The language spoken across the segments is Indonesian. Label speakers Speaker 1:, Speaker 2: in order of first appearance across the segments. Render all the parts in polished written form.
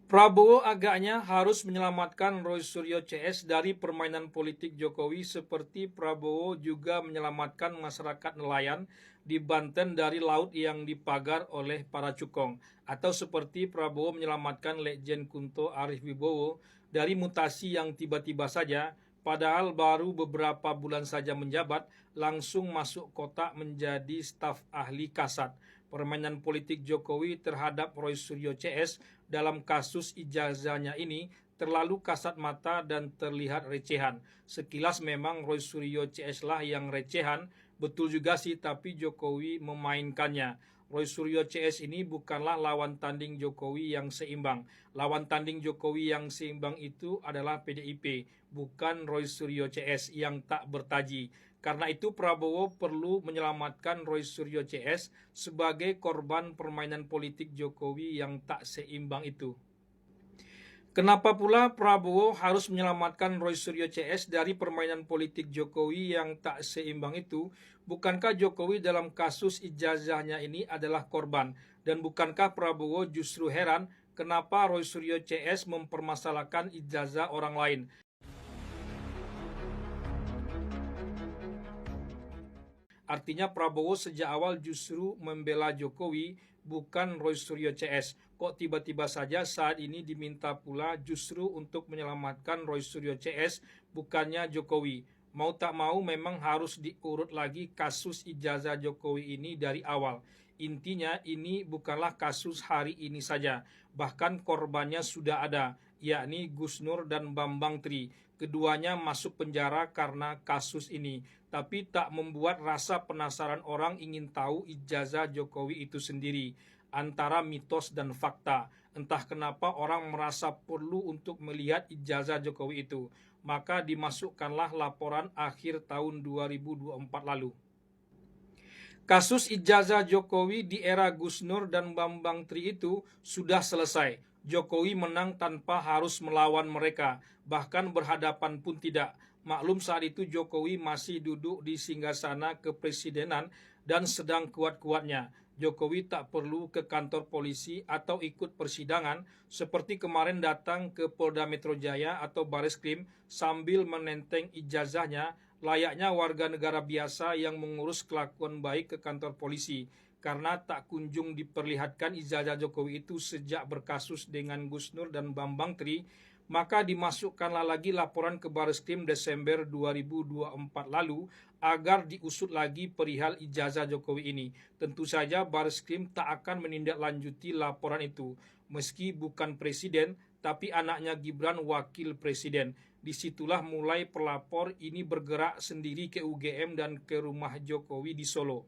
Speaker 1: Prabowo agaknya harus menyelamatkan Roy Suryo CS dari permainan politik Jokowi seperti Prabowo juga menyelamatkan masyarakat nelayan di Banten dari laut yang dipagar oleh para cukong. Atau seperti Prabowo menyelamatkan Legend Kunto Arif Wibowo dari mutasi yang tiba-tiba saja, padahal baru beberapa bulan saja menjabat, langsung masuk kotak menjadi staf ahli Kasat. Permainan politik Jokowi terhadap Roy Suryo CS dalam kasus ijazahnya ini terlalu kasat mata dan terlihat recehan. Sekilas memang Roy Suryo CS lah yang recehan, betul juga sih, tapi Jokowi memainkannya. Roy Suryo CS ini bukanlah lawan tanding Jokowi yang seimbang. Lawan tanding Jokowi yang seimbang itu adalah PDIP, bukan Roy Suryo CS yang tak bertaji. Karena itu Prabowo perlu menyelamatkan Roy Suryo CS sebagai korban permainan politik Jokowi yang tak seimbang itu. Kenapa pula Prabowo harus menyelamatkan Roy Suryo CS dari permainan politik Jokowi yang tak seimbang itu? Bukankah Jokowi dalam kasus ijazahnya ini adalah korban? Dan bukankah Prabowo justru heran kenapa Roy Suryo CS mempermasalahkan ijazah orang lain? Artinya Prabowo sejak awal justru membela Jokowi, bukan Roy Suryo CS. Kok tiba-tiba saja saat ini diminta pula justru untuk menyelamatkan Roy Suryo CS, bukannya Jokowi. Mau tak mau memang harus diurut lagi kasus ijazah Jokowi ini dari awal. Intinya ini bukanlah kasus hari ini saja, bahkan korbannya sudah ada, yakni Gus Nur dan Bambang Tri. Keduanya masuk penjara karena kasus ini, tapi tak membuat rasa penasaran orang ingin tahu ijazah Jokowi itu sendiri. Antara mitos dan fakta, entah kenapa orang merasa perlu untuk melihat ijazah Jokowi itu, maka dimasukkanlah laporan akhir tahun 2024 lalu. Kasus ijazah Jokowi di era Gus Nur dan Bambang Tri itu sudah selesai. Jokowi menang tanpa harus melawan mereka, bahkan berhadapan pun tidak. Maklum saat itu Jokowi masih duduk di singgasana kepresidenan dan sedang kuat-kuatnya. Jokowi tak perlu ke kantor polisi atau ikut persidangan seperti kemarin datang ke Polda Metro Jaya atau Bareskrim sambil menenteng ijazahnya layaknya warga negara biasa yang mengurus kelakuan baik ke kantor polisi, karena tak kunjung diperlihatkan ijazah Jokowi itu sejak berkasus dengan Gus Nur dan Bambang Tri, maka dimasukkanlah lagi laporan ke Bareskrim Desember 2024 lalu agar diusut lagi perihal ijazah Jokowi ini. Tentu saja Bareskrim tak akan menindaklanjuti laporan itu, meski bukan presiden, tapi anaknya Gibran wakil presiden. Disitulah mulai pelapor ini bergerak sendiri ke UGM dan ke rumah Jokowi di Solo.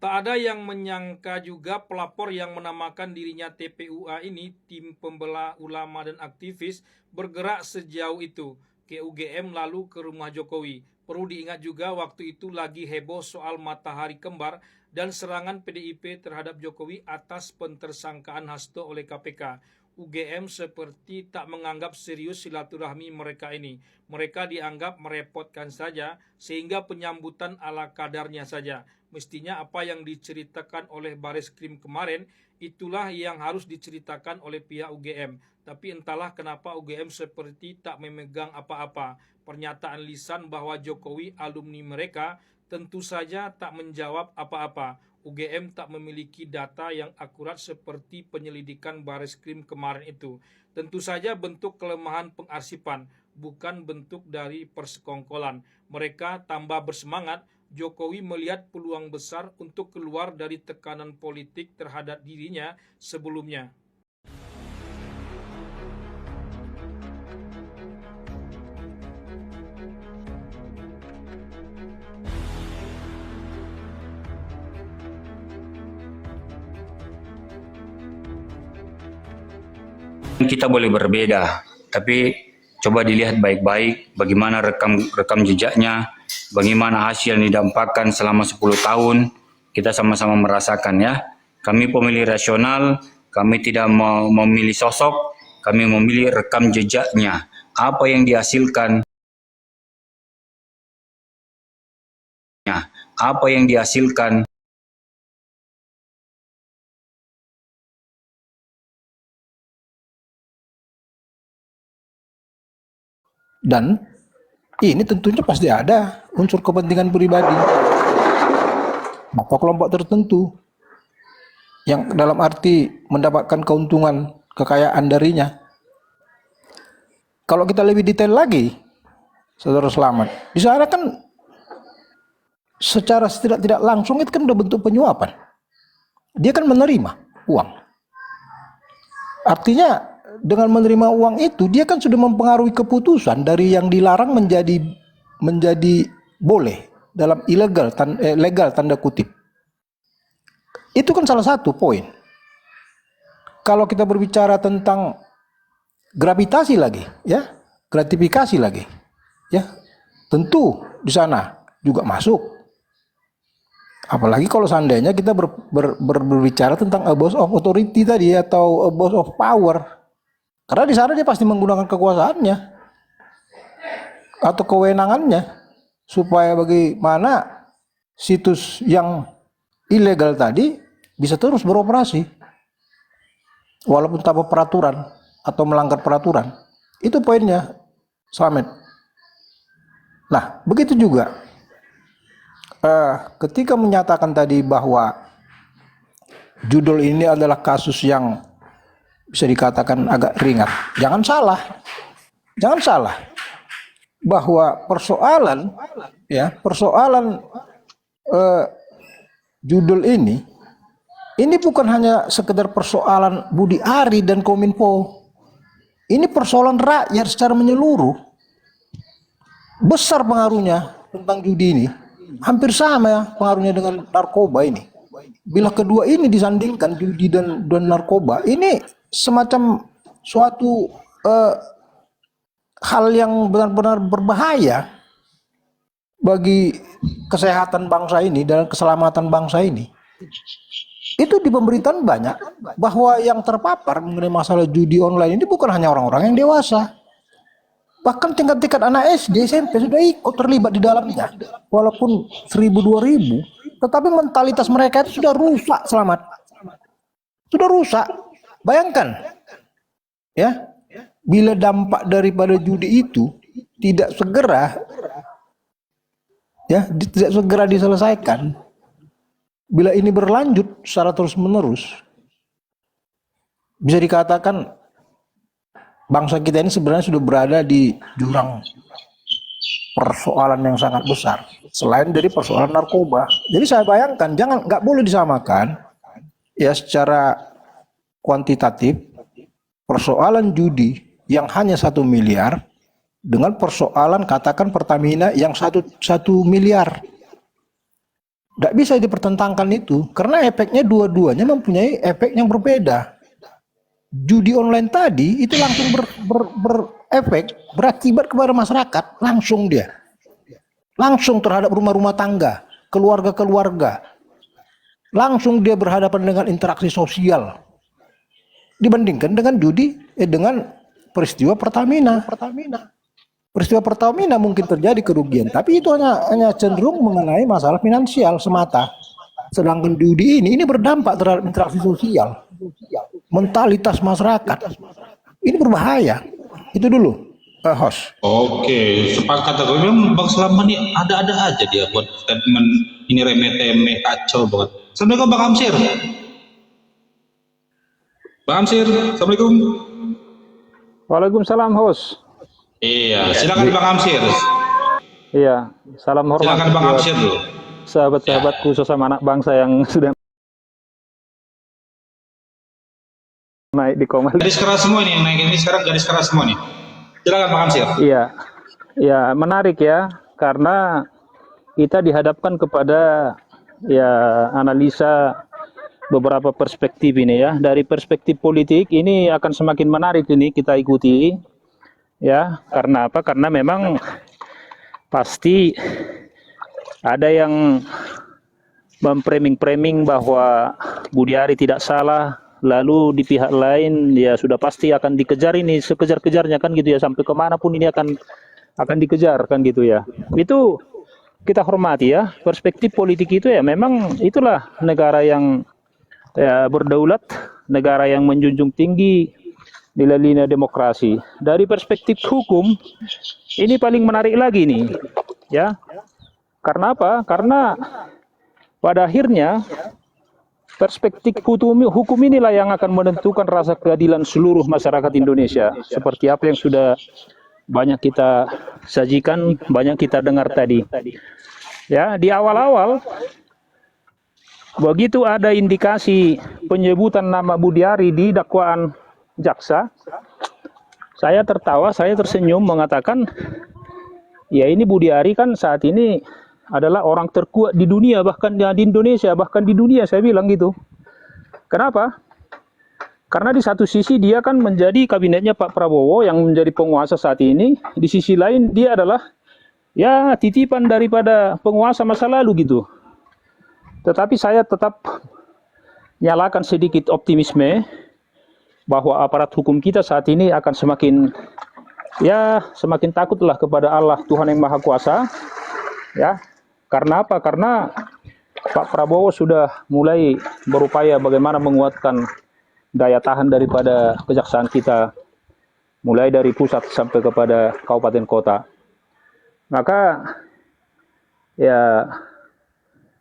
Speaker 1: Tak ada yang menyangka juga pelapor yang menamakan dirinya TPUA ini, tim pembela ulama dan aktivis, bergerak sejauh itu ke UGM lalu ke rumah Jokowi. Perlu diingat juga waktu itu lagi heboh soal matahari kembar dan serangan PDIP terhadap Jokowi atas pentersangkaan Hasto oleh KPK. UGM seperti tak menganggap serius silaturahmi mereka ini. Mereka dianggap merepotkan saja sehingga penyambutan ala kadarnya saja. Mestinya apa yang diceritakan oleh Bareskrim kemarin itulah yang harus diceritakan oleh pihak UGM. Tapi entahlah kenapa UGM seperti tak memegang apa-apa. Pernyataan lisan bahwa Jokowi alumni mereka tentu saja tak menjawab apa-apa. UGM tak memiliki data yang akurat seperti penyelidikan Bareskrim kemarin itu. Tentu saja bentuk kelemahan pengarsipan, bukan bentuk dari persekongkolan. Mereka tambah bersemangat. Jokowi melihat peluang besar untuk keluar dari tekanan politik terhadap dirinya sebelumnya.
Speaker 2: Kita boleh berbeda, tapi coba dilihat baik-baik bagaimana rekam jejaknya, bagaimana hasil yang didampakkan selama 10 tahun, kita sama-sama merasakan ya. Kami pemilih rasional, kami tidak memilih sosok, kami memilih rekam jejaknya. Apa yang dihasilkan, apa yang dihasilkan
Speaker 3: Dan ini tentunya pasti ada unsur kepentingan pribadi atau kelompok tertentu yang dalam arti mendapatkan keuntungan kekayaan darinya. Kalau kita lebih detail lagi, Saudara Selamat, di sana kan secara tidak langsung itu kan udah bentuk penyuapan. Dia kan menerima uang. Artinya dengan menerima uang itu dia kan sudah mempengaruhi keputusan dari yang dilarang menjadi boleh dalam legal tanda kutip. Itu kan salah satu poin. Kalau kita berbicara tentang gravitasi lagi, ya, gratifikasi lagi, ya, tentu di sana juga masuk. Apalagi kalau seandainya kita berbicara tentang abuse of authority tadi atau abuse of power, karena di sana dia pasti menggunakan kekuasaannya atau kewenangannya supaya bagaimana situs yang ilegal tadi bisa terus beroperasi walaupun tanpa peraturan atau melanggar peraturan. Itu poinnya, Slamet. Nah, begitu juga ketika menyatakan tadi bahwa judul ini adalah kasus yang bisa dikatakan agak ringan. Jangan salah bahwa persoalan judul ini bukan hanya sekedar persoalan Budi Ari dan Kominfo. Ini persoalan rakyat secara menyeluruh. Besar pengaruhnya tentang judi ini. Hampir sama ya pengaruhnya dengan narkoba ini. Bila kedua ini disandingkan, judi dan narkoba, ini semacam suatu hal yang benar-benar berbahaya bagi kesehatan bangsa ini dan keselamatan bangsa ini. Itu di pemberitaan banyak bahwa yang terpapar mengenai masalah judi online ini bukan hanya orang-orang yang dewasa. Bahkan tingkat-tingkat anak SD, SMP sudah ikut terlibat di dalamnya. Walaupun 1000-2000, tetapi mentalitas mereka itu sudah rusak, Selamat. Sudah rusak. Bayangkan, ya, bila dampak daripada judi itu tidak segera diselesaikan, bila ini berlanjut secara terus-menerus, bisa dikatakan bangsa kita ini sebenarnya sudah berada di jurang persoalan yang sangat besar selain dari persoalan narkoba. Jadi saya bayangkan nggak boleh disamakan ya secara kuantitatif persoalan judi yang hanya 1 miliar dengan persoalan katakan Pertamina yang 1 miliar. Nggak bisa dipertentangkan itu karena efeknya dua-duanya mempunyai efek yang berbeda. Judi online tadi itu langsung berefek, berakibat kepada masyarakat, langsung terhadap rumah-rumah tangga, keluarga-keluarga, langsung dia berhadapan dengan interaksi sosial dibandingkan dengan dengan peristiwa Pertamina. Peristiwa Pertamina mungkin terjadi kerugian, tapi itu hanya cenderung mengenai masalah finansial semata. Sedangkan judi ini berdampak terhadap interaksi sosial, mentalitas masyarakat. Ini berbahaya. Itu dulu, host.
Speaker 4: Oke, sepakat aku. Memang Bang Selamat ini ada-ada aja dia buat statement ini remeh-temeh kacau banget. Assalamualaikum Bang Amsir. Bang Amsir, assalamualaikum.
Speaker 5: Waalaikumsalam, host.
Speaker 4: Iya, silakan Bang Amsir.
Speaker 5: Iya, salam hormat.
Speaker 4: Silakan Bang Amsir dulu.
Speaker 5: Sahabat-sahabatku sesama anak bangsa yang sudah naik di Komal.
Speaker 4: Garis keras semua nih, naik ini sekarang garis keras semua nih. Silakan Bang Amsir.
Speaker 5: Iya, ya menarik ya, karena kita dihadapkan kepada ya analisa beberapa perspektif ini ya. Dari perspektif politik ini akan semakin menarik ini kita ikuti ya. Karena apa? Karena memang pasti ada yang memframing bahwa Budi Ari tidak salah, lalu di pihak lain ya sudah pasti akan dikejar ini sekejar-kejarnya kan gitu ya, sampai kemanapun ini akan dikejar kan gitu ya. Itu kita hormati ya, perspektif politik itu ya memang itulah negara yang ya, berdaulat, negara yang menjunjung tinggi nilai-nilai demokrasi. Dari perspektif hukum, ini paling menarik lagi nih, ya. Karena apa? Karena pada akhirnya perspektif hukum inilah yang akan menentukan rasa keadilan seluruh masyarakat Indonesia. Seperti apa yang sudah banyak kita sajikan, banyak kita dengar tadi. Ya, di awal-awal begitu ada indikasi penyebutan nama Budiari di dakwaan jaksa, saya tertawa, saya tersenyum mengatakan, ya ini Budiari kan saat ini adalah orang terkuat di dunia, bahkan di Indonesia, bahkan di dunia, saya bilang gitu. Kenapa? Karena di satu sisi dia kan menjadi kabinetnya Pak Prabowo yang menjadi penguasa saat ini, di sisi lain dia adalah ya titipan daripada penguasa masa lalu gitu. Tetapi saya tetap nyalakan sedikit optimisme bahwa aparat hukum kita saat ini akan semakin takutlah kepada Allah Tuhan yang Maha Kuasa. Ya, karena apa? Karena Pak Prabowo sudah mulai berupaya bagaimana menguatkan daya tahan daripada kejaksaan kita, mulai dari pusat sampai kepada kabupaten kota. Maka ya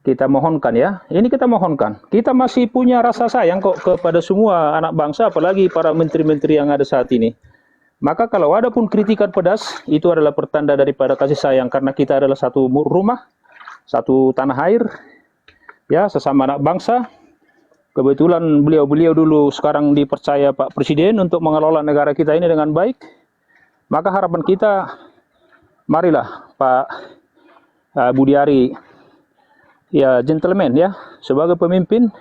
Speaker 5: kita mohonkan ya, ini kita mohonkan. Kita masih punya rasa sayang kok kepada semua anak bangsa, apalagi para menteri-menteri yang ada saat ini. Maka kalau ada pun kritikan pedas, itu adalah pertanda daripada kasih sayang, karena kita adalah satu rumah, satu tanah air, ya sesama anak bangsa. Kebetulan beliau-beliau dulu sekarang dipercaya Pak Presiden untuk mengelola negara kita ini dengan baik. Maka harapan kita, marilah Pak Budiari, ya gentleman ya, sebagai pemimpin,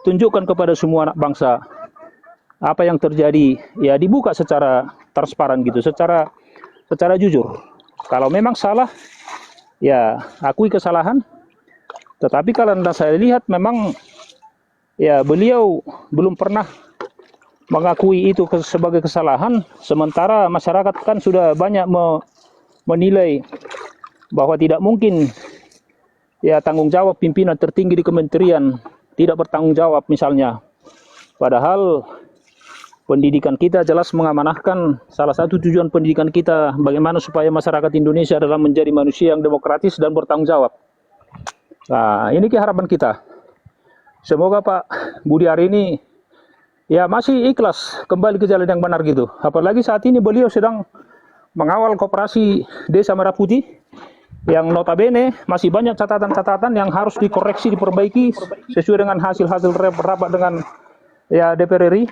Speaker 5: tunjukkan kepada semua anak bangsa apa yang terjadi, ya dibuka secara transparan gitu, secara jujur. Kalau memang salah, ya akui kesalahan. Tetapi kalau saya lihat memang ya beliau belum pernah mengakui itu sebagai kesalahan, sementara masyarakat kan sudah banyak menilai bahwa tidak mungkin ya tanggung jawab pimpinan tertinggi di kementerian tidak bertanggung jawab misalnya. Padahal pendidikan kita jelas mengamanahkan, salah satu tujuan pendidikan kita bagaimana supaya masyarakat Indonesia adalah menjadi manusia yang demokratis dan bertanggung jawab. Nah, ini harapan kita. Semoga Pak Budiari ini ya masih ikhlas kembali ke jalan yang benar gitu. Apalagi saat ini beliau sedang mengawal koperasi Desa Merah Putih yang notabene masih banyak catatan-catatan yang harus dikoreksi, diperbaiki sesuai dengan hasil-hasil rapat dengan ya DPR RI.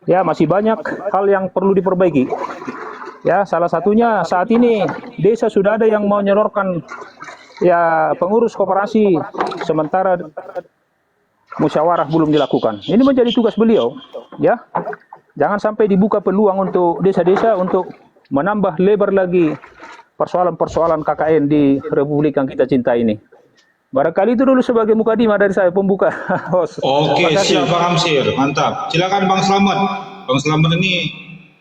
Speaker 5: Ya masih banyak hal yang perlu diperbaiki. Ya salah satunya saat ini desa sudah ada yang mau menyalurkan ya pengurus koperasi, sementara musyawarah belum dilakukan. Ini menjadi tugas beliau. Ya, jangan sampai dibuka peluang untuk desa-desa untuk menambah lebar lagi persoalan-persoalan KKN di Republik yang kita cintai ini. Barangkali itu dulu sebagai mukadimah dari saya, pembuka. Host.
Speaker 4: Oke, siap Bang Hamsir, mantap. Silakan Bang Slamet. Bang Slamet ini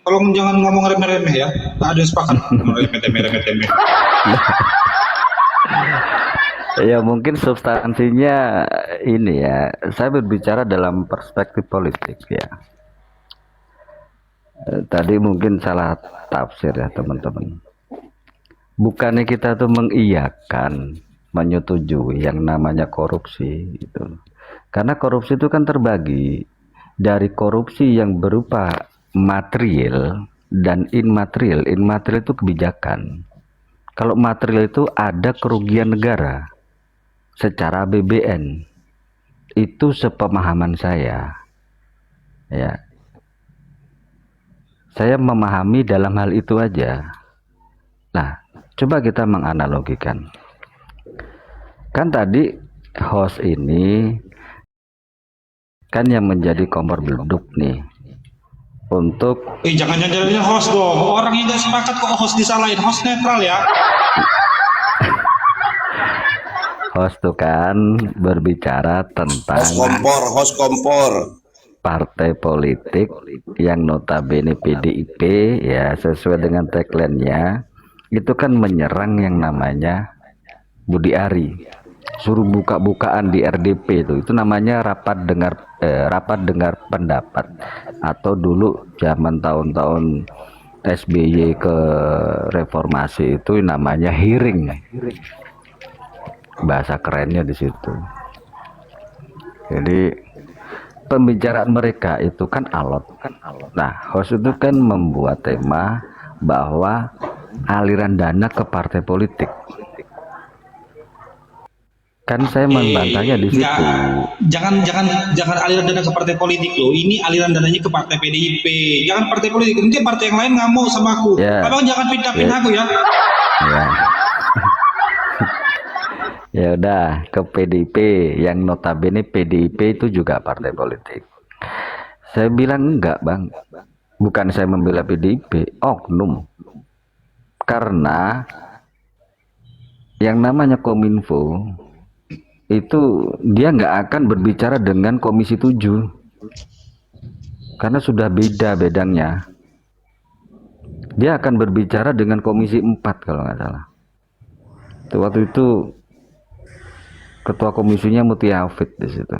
Speaker 4: tolong jangan ngomong remeh-remeh ya. Tak ada sepakat remeh-remeh.
Speaker 6: Ya mungkin substansinya ini ya, saya berbicara dalam perspektif politik ya. Tadi mungkin salah tafsir ya teman-teman. Bukannya kita tuh mengiyakan, menyetujui yang namanya korupsi itu. Karena korupsi itu kan terbagi dari korupsi yang berupa material dan immaterial. Immaterial itu kebijakan. Kalau material itu ada kerugian negara secara APBN. Itu sepemahaman saya. Ya. Saya memahami dalam hal itu aja. Nah, coba kita menganalogikan. Kan tadi host ini kan yang menjadi kompor beleduk nih untuk
Speaker 4: Jangan jadinya host dong. Orang yang nggak sepakat kok host disalahin. Host netral ya.
Speaker 6: host tuh kan berbicara tentang
Speaker 7: host kompor
Speaker 6: partai politik yang notabene PDIP ya sesuai dengan tagline-nya itu kan menyerang yang namanya Budiari, suruh buka-bukaan di RDP itu namanya rapat dengar rapat dengar pendapat, atau dulu zaman tahun-tahun SBY ke reformasi itu namanya hearing, bahasa kerennya di situ. Jadi pembicaraan mereka itu kan alot. Nah, host itu kan membuat tema bahwa aliran dana ke partai politik. Kan saya membantahnya di situ.
Speaker 4: Jangan aliran dana ke partai politik loh. Ini aliran dananya ke partai PDIP. Jangan partai politik. Nanti partai yang lain ngamuk sama aku.
Speaker 6: Ya.
Speaker 4: Abang jangan pindah-pindah aku ya.
Speaker 6: Ya. Ya udah, ke PDIP yang notabene PDIP itu juga partai politik. Saya bilang enggak, Bang. Bukan saya membela PDIP, oknum. Karena yang namanya Kominfo itu dia nggak akan berbicara dengan Komisi 7 karena sudah beda bedangnya. Dia akan berbicara dengan Komisi 4 kalau nggak salah. Waktu itu ketua komisinya Mutia Hafid di situ.